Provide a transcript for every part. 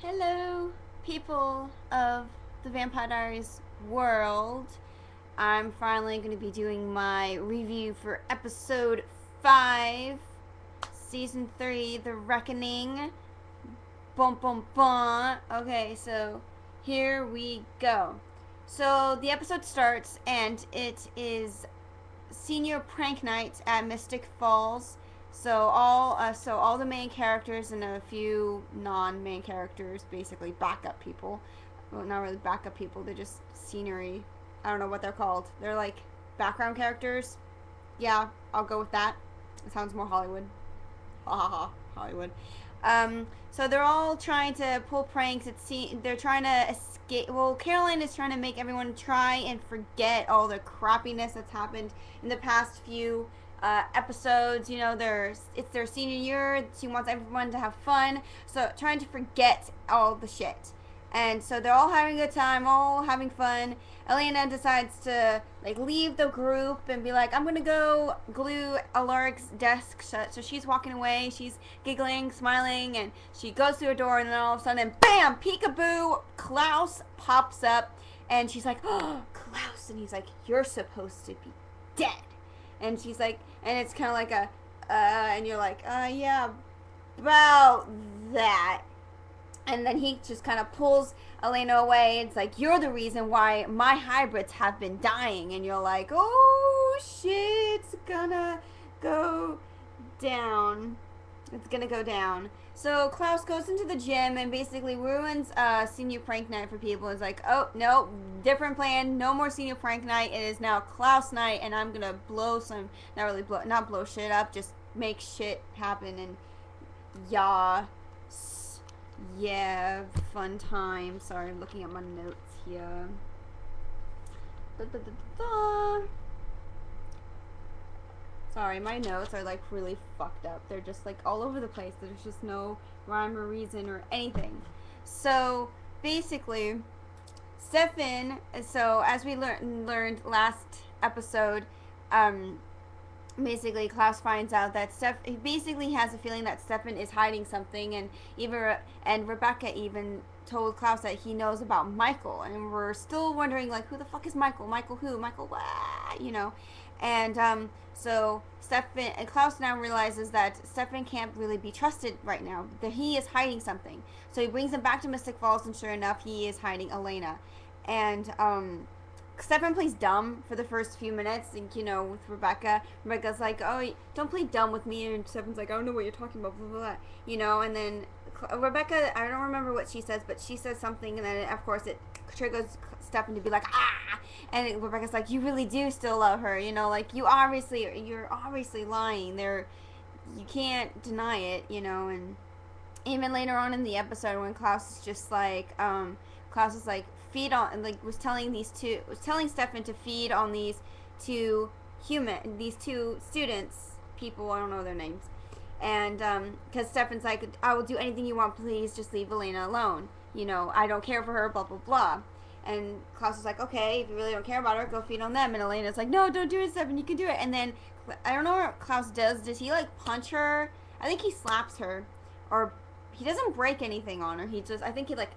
Hello, people of the Vampire Diaries world. I'm finally going to be doing my review for episode 5, season 3, The Reckoning. Bum bum bum. Okay, so here we go. So the episode starts, and it is senior prank night at Mystic Falls. So all the main characters and a few non-main characters, basically backup people. Well, not really backup people. They're just scenery. I don't know what they're called. They're like background characters. Yeah, I'll go with that. It sounds more Hollywood. Ha ha ha, Hollywood. So they're all trying to pull pranks. They're trying to escape. Well, Caroline is trying to make everyone try and forget all the crappiness that's happened in the past few episodes. You know, it's their senior year. She wants everyone to have fun. So trying to forget all the shit. And so they're all having a good time, all having fun. Elena decides to like leave the group and be like, I'm gonna go glue Alaric's desk shut. So she's walking away, she's giggling, smiling, and she goes through a door, and then all of a sudden, bam, peekaboo, Klaus pops up, and she's like, oh, Klaus, and he's like, you're supposed to be dead. And she's like, and it's kind of like and you're like, yeah, about that. And then he just kind of pulls Elena away. It's like, you're the reason why my hybrids have been dying. And you're like, oh shit, it's gonna go down. It's gonna go down. So Klaus goes into the gym and basically ruins senior prank night for people. It's like, oh no, different plan. No more senior prank night. It is now Klaus night, and I'm gonna blow some, not blow shit up, just make shit happen. And yeah, yeah, fun time. Sorry, I'm looking at my notes here. Da, da, da, da. Sorry, my notes are like really fucked up. They're just like all over the place. There's just no rhyme or reason or anything. So basically, Stefan. So as we learned last episode, basically Klaus finds out that he basically has a feeling that Stefan is hiding something, and Rebecca even told Klaus that he knows about Michael, and we're still wondering like, who the fuck is Michael? Michael who? Michael what? You know. And so Stefan and Klaus now realizes that Stefan can't really be trusted right now, that he is hiding something. So he brings him back to Mystic Falls, and sure enough, he is hiding Elena. And Stefan plays dumb for the first few minutes, and you know, with Rebecca. Rebecca's like, oh, don't play dumb with me, and Stefan's like, I don't know what you're talking about, blah, blah, blah. You know, and then Rebecca, I don't remember what she says, but she says something, and then of course it triggers Stefan to be like, ah, and Rebecca's like, you really do still love her, you know, like you're obviously lying. You can't deny it, you know. And even later on in the episode, when Klaus is just like, Klaus is like, feed on, and like was telling Stefan to feed on these two students, people, I don't know their names. And because Stefan's like, I will do anything you want, please just leave Elena alone, you know, I don't care for her, blah blah blah. And Klaus is like, okay, if you really don't care about her, go feed on them. And Elena's like, no, don't do it, Stefan, you can do it. And then I don't know what Klaus does. Does he like punch her? I think he slaps her, or he doesn't break anything on her. I think he like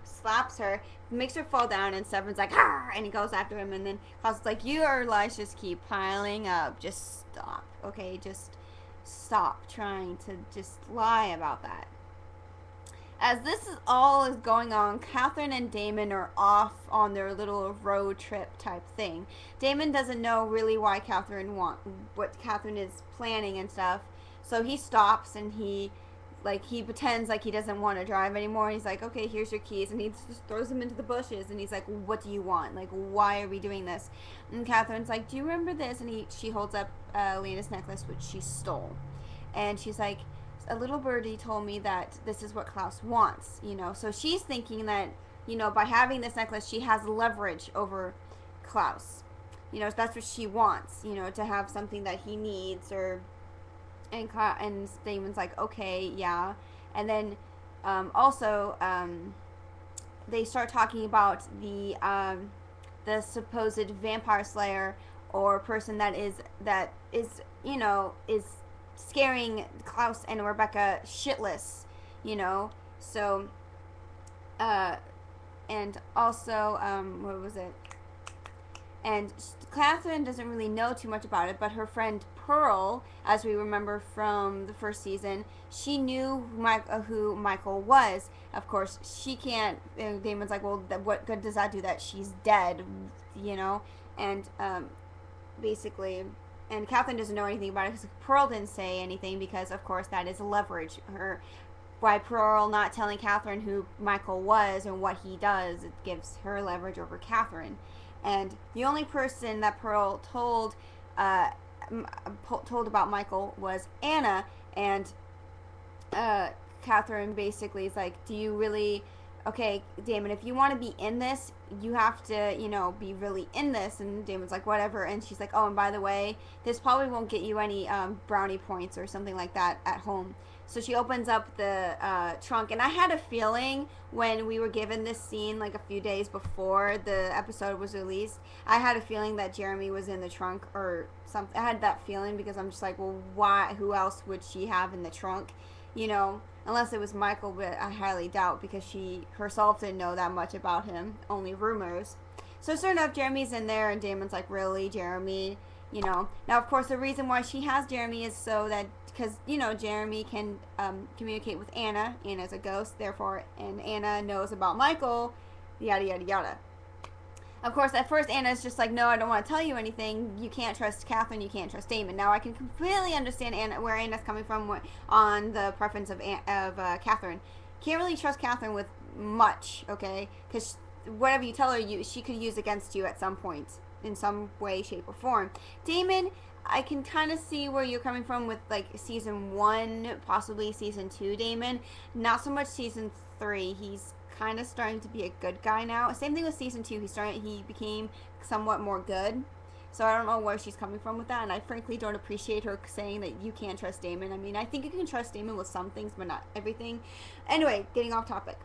slaps her, makes her fall down, and Stefan's like, argh, and he goes after him. And then Klaus is like, your lies just keep piling up. Just stop, okay? Just stop trying to just lie about that. As this is all is going on, Catherine and Damon are off on their little road trip type thing. Damon doesn't know really why what Catherine is planning and stuff. So he stops, and he pretends like he doesn't want to drive anymore. He's like, okay, here's your keys. And he just throws them into the bushes, and he's like, what do you want? Like, why are we doing this? And Catherine's like, do you remember this? And she holds up Lena's necklace, which she stole. And she's like, a little birdie told me that this is what Klaus wants, you know. So she's thinking that, you know, by having this necklace, she has leverage over Klaus. You know, that's what she wants, you know, to have something that he needs. And Damon's like, okay, yeah. And then also they start talking about the supposed vampire slayer, or person that is you know, is scaring Klaus and Rebecca shitless, you know. So Uh, and also, what was it? And Catherine doesn't really know too much about it, but her friend Pearl, as we remember from the first season, she knew who Michael was. Of course, she can't. Damon's like, well, what good does that do that she's dead, you know? And basically, and Catherine doesn't know anything about it because Pearl didn't say anything because, of course, that is leverage. By Pearl not telling Catherine who Michael was and what he does, it gives her leverage over Catherine. And the only person that Pearl told about Michael was Anna, and Catherine basically is like, do you really, okay, Damon, if you want to be in this, you have to, be really in this. And Damon's like, whatever. And she's like, oh, and by the way, this probably won't get you any brownie points or something like that at home. So she opens up the trunk, and I had a feeling when we were given this scene like a few days before the episode was released, I had a feeling that Jeremy was in the trunk or something. I had that feeling because I'm just like, well, why? Who else would she have in the trunk? Unless it was Michael, but I highly doubt because she herself didn't know that much about him, only rumors. So sure enough, Jeremy's in there, and Damon's like, really, Jeremy? Now of course the reason why she has Jeremy is so that because Jeremy can communicate with Anna. Anna's a ghost, therefore, and Anna knows about Michael, yada yada yada. Of course, at first Anna's just like, no, I don't want to tell you anything. You can't trust Catherine. You can't trust Damon. Now I can completely understand where Anna's coming from on the preference of Catherine. Can't really trust Catherine with much, okay? Because whatever you tell her, she could use against you at some point in some way, shape, or form. Damon, I can kind of see where you're coming from with like season 1, possibly season 2 Damon. Not so much season 3. He's kind of starting to be a good guy now. Same thing with season 2. He became somewhat more good. So I don't know where she's coming from with that, and I frankly don't appreciate her saying that you can't trust Damon. I mean, I think you can trust Damon with some things, but not everything. Anyway, getting off topic.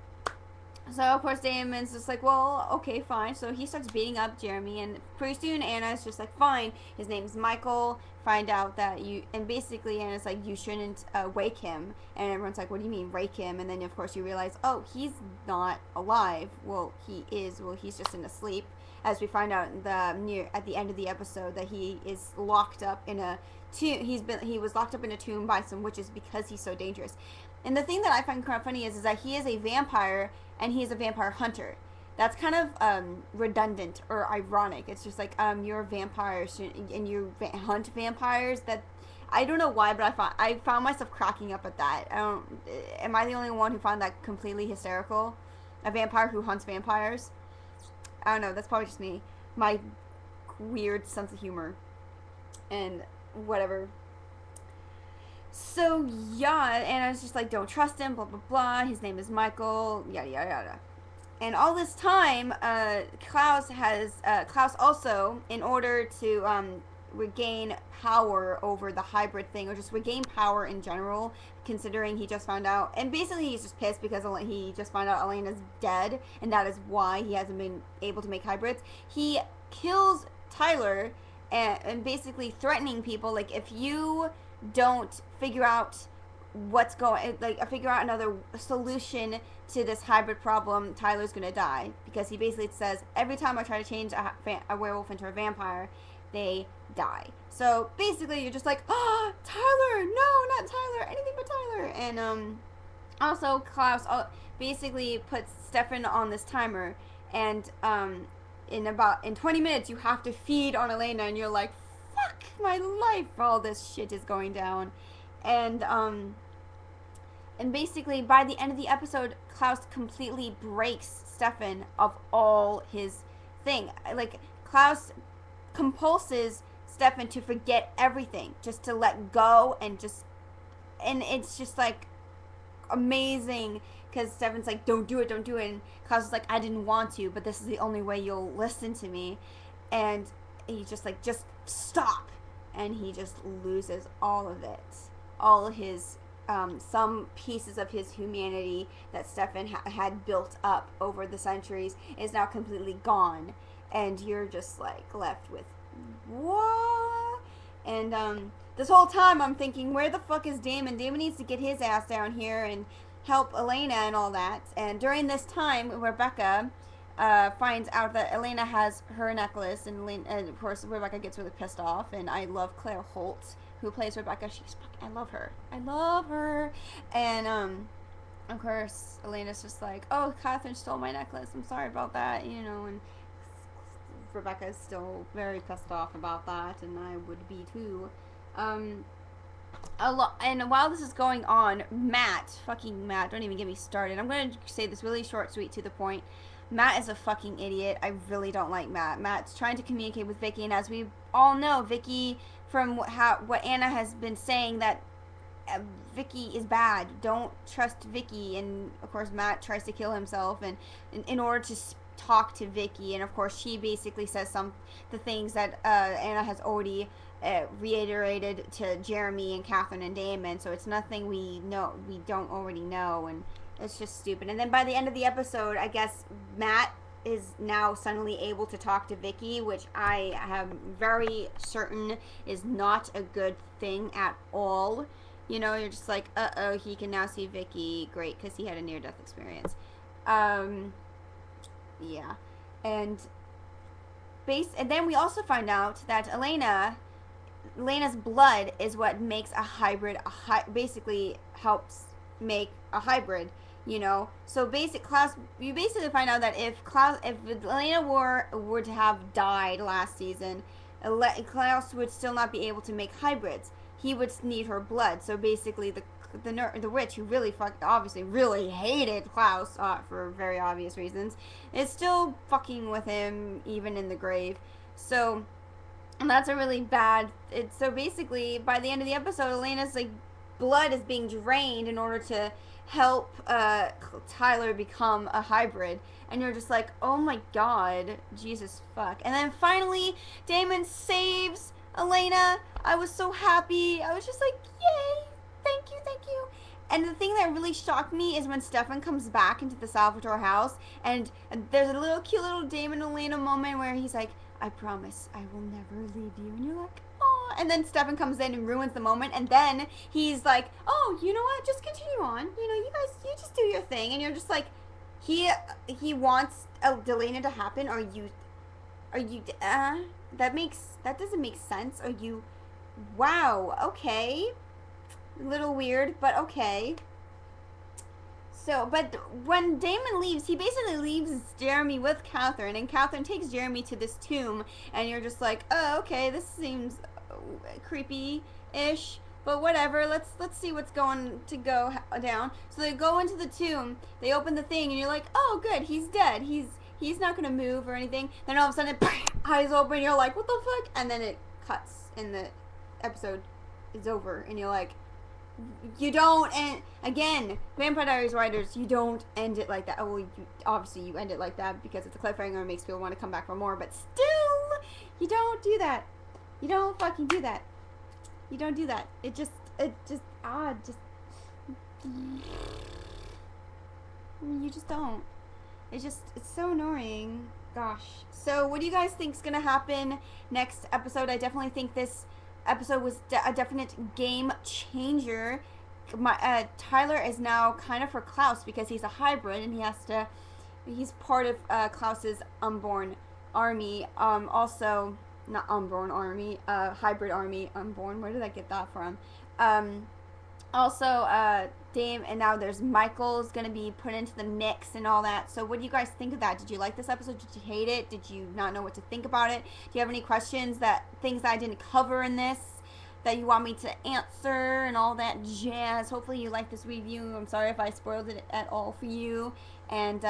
So, of course, Damon's just like, well, okay, fine. So he starts beating up Jeremy, and pretty soon Anna's just like, fine, his name's Michael, find out that and basically Anna's like, you shouldn't wake him. And everyone's like, what do you mean, wake him? And then, of course, you realize, oh, he's not alive. Well, he is. Well, he's just in a sleep. As we find out at the end of the episode that he is locked up in a tomb. He was locked up in a tomb by some witches because he's so dangerous. And the thing that I find kind of funny is that he is a vampire and he is a vampire hunter. That's kind of redundant or ironic. It's just like you're a vampire and you hunt vampires. That I don't know why, but I found myself cracking up at that. Am I the only one who found that completely hysterical? A vampire who hunts vampires? I don't know. That's probably just me. My weird sense of humor and whatever. So, yeah, and I was just like, don't trust him, blah, blah, blah. His name is Michael, yada, yada, yada. And all this time, Klaus also, in order to regain power over the hybrid thing, or just regain power in general, considering he just found out, and basically he's just pissed because he just found out Elena's dead, and that is why he hasn't been able to make hybrids. He kills Tyler, and basically threatening people, like, if you don't figure out figure out another solution to this hybrid problem, Tyler's gonna die, because he basically says every time I try to change a werewolf into a vampire, they die. So basically you're just like, oh, Tyler, no, not Tyler, anything but Tyler. And also Klaus basically puts Stefan on this timer, and in 20 minutes you have to feed on Elena, and you're like, fuck my life, all this shit is going down. And basically by the end of the episode, Klaus completely breaks Stefan of all his thing. Like, Klaus compulses Stefan to forget everything, just to let go, and it's just like amazing, because Stefan's like, don't do it, and Klaus is like, I didn't want to, but this is the only way you'll listen to me. And he's just like, just stop, and he just loses all of it, all of his some pieces of his humanity that Stefan had built up over the centuries is now completely gone, and you're just like left with what? And this whole time I'm thinking, where the fuck is Damon? Damon needs to get his ass down here and help Elena and all that. And during this time, Rebecca finds out that Elena has her necklace, and of course Rebecca gets really pissed off. And I love Claire Holt, who plays Rebecca. I love her. I love her. And of course Elena's just like, oh, Catherine stole my necklace. I'm sorry about that, you know. And Rebecca is still very pissed off about that, and I would be too. And while this is going on, fucking Matt, don't even get me started. I'm going to say this really short, sweet, to the point. Matt is a fucking idiot. I really don't like Matt. Matt's trying to communicate with Vicky, and as we all know, Vicky, from what Anna has been saying, that Vicky is bad. Don't trust Vicky. And of course Matt tries to kill himself and in order to talk to Vicky, and of course she basically says the things that Anna has already reiterated to Jeremy and Catherine and Damon, so it's nothing we don't already know, and it's just stupid. And then by the end of the episode, I guess Matt is now suddenly able to talk to Vicky, which I am very certain is not a good thing at all. You know, you're just like, uh-oh, he can now see Vicky. Great, because he had a near-death experience. Yeah. And then we also find out that Elena's blood is what makes a hybrid, basically helps make a hybrid, you know. So you basically find out that if Elena were to have died last season, Klaus would still not be able to make hybrids. He would need her blood. So basically the witch, who really obviously really hated Klaus for very obvious reasons, is still fucking with him even in the grave. So, and that's a really bad. So basically, by the end of the episode, Elena's like blood is being drained in order to help Tyler become a hybrid, and you're just like, oh my god, Jesus fuck. And then finally, Damon saves Elena. I was so happy. I was just like, yay, thank you. And the thing that really shocked me is when Stefan comes back into the Salvatore house, and there's a little cute little Damon and Elena moment where he's like, I promise I will never leave you. And you're like, oh. And then Stefan comes in and ruins the moment, and then he's like, oh, you know what, just continue on, you know, you just do your thing. And you're just like, he wants Elena to happen. That doesn't make sense. Wow, okay. A little weird, but okay. So, but when Damon leaves, he basically leaves Jeremy with Catherine, and Catherine takes Jeremy to this tomb, and you're just like, oh, okay, this seems creepy-ish, but whatever, let's see what's going to go down. So they go into the tomb, they open the thing, and you're like, oh, good, he's dead, he's not gonna move or anything. Then all of a sudden, eyes open, you're like, what the fuck? And then it cuts, and the episode is over, and you're like, you don't end, again, Vampire Diaries writers, you don't end it like that. Oh, well, obviously you end it like that because it's a cliffhanger and makes people want to come back for more, but still, you don't do that. You don't fucking do that. You don't do that. It just, you just don't. It's so annoying. Gosh. So what do you guys think is going to happen next episode? I definitely think this episode was a definite game changer. Tyler is now kind of for Klaus because he's a hybrid and he's part of Klaus's unborn army. Also, not unborn army, hybrid army, unborn. Where did I get that from? Also, Dame, and now there's Michael's gonna be put into the mix and all that. So what do you guys think of that? Did you like this episode? Did you hate it? Did you not know what to think about it? Do you have any questions, things that I didn't cover in this that you want me to answer and all that jazz? Hopefully you like this review. I'm sorry if I spoiled it at all for you. And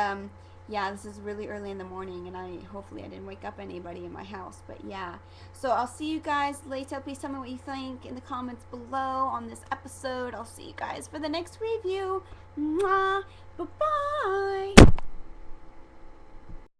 yeah, this is really early in the morning, and hopefully I didn't wake up anybody in my house, but yeah. So I'll see you guys later. Please tell me what you think in the comments below on this episode. I'll see you guys for the next review. Mwah! Bye-bye!